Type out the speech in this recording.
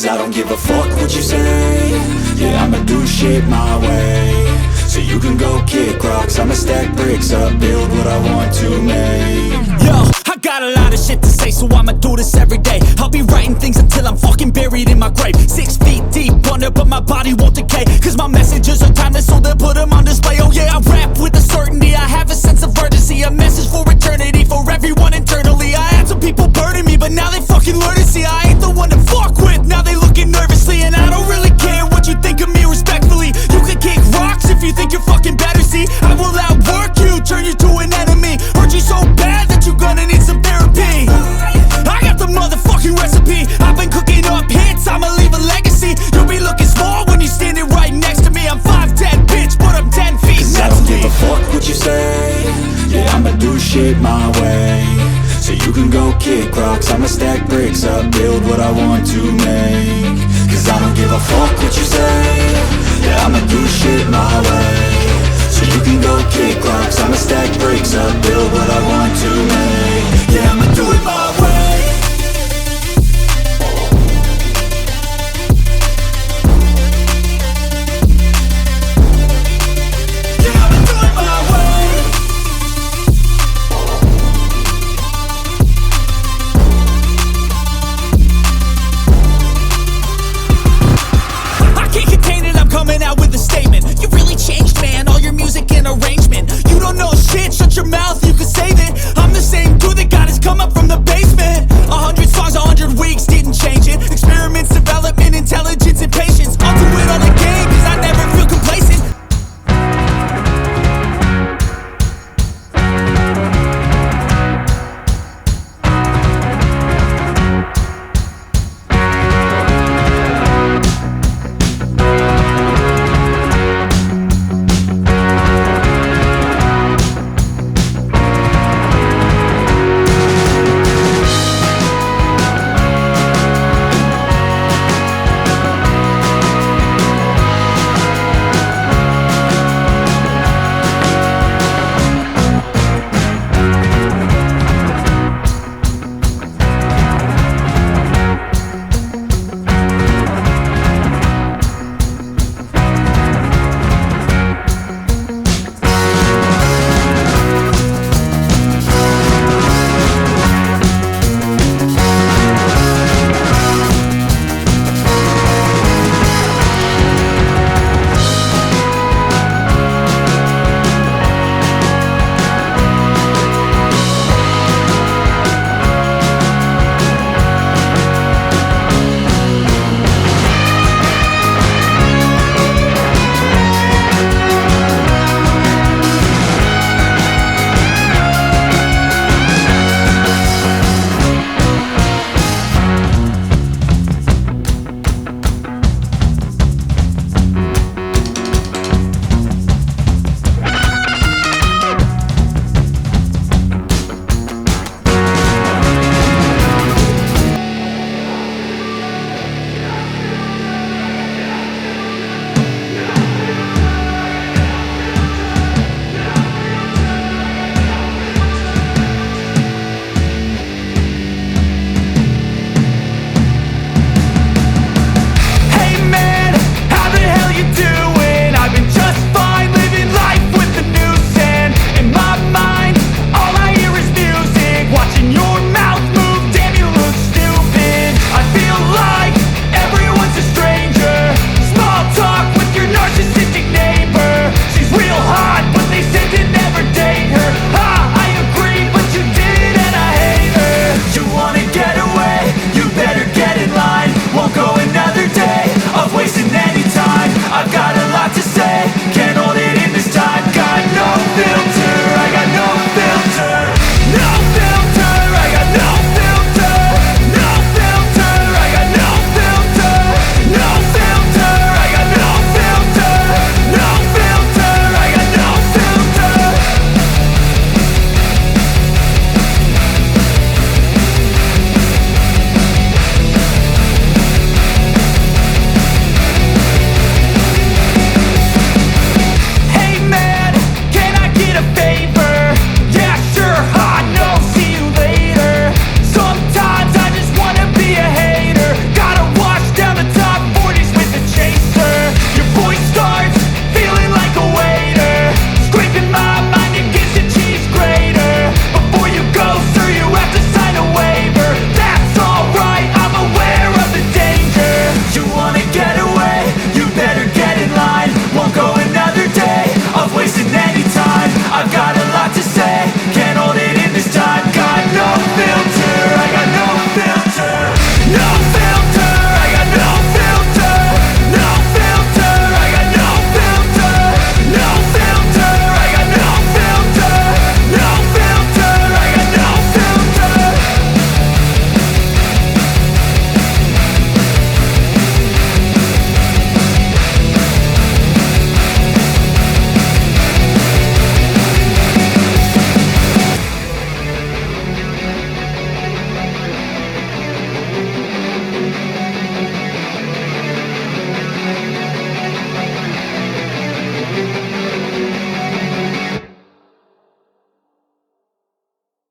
I don't give a fuck what you say. Yeah, I'ma do shit my way. So you can go kick rocks, I'ma stack bricks up, build what I want to make. Yo, I got a lot of shit to say, so I'ma do this every day. I'll be writing things until I'm fucking buried in my grave. 6 feet deep under, but my body won't decay. Cause my messages are timeless, so they'll put them on display. Oh yeah, I rap with a certainty, I have a sense of urgency. A message for eternity, for everyone internally. I had some people burning me, but now they fucking learn to see I ain't the one to fuck with, now they looking nervously. And I don't really care what you think of me respectfully. You can kick rocks if you think you're fucking better, see I will outwork you, turn you to an enemy. Hurt you so bad that you're gonna need some therapy. I got the motherfucking recipe, I've been cooking up hits, I'ma leave a legacy. You'll be looking small when you're standing right next to me. I'm 5'10", bitch, but I'm 10 feet next to me. I don't give a fuck what you say. Yeah, I'ma do shit my way. So you can go kick rocks, I'ma stack bricks up, build what I want to make. Cause I don't give a fuck what you say. Yeah, I'ma do shit my way. So you can go kick rocks, I'ma stack bricks up, build what I want to make.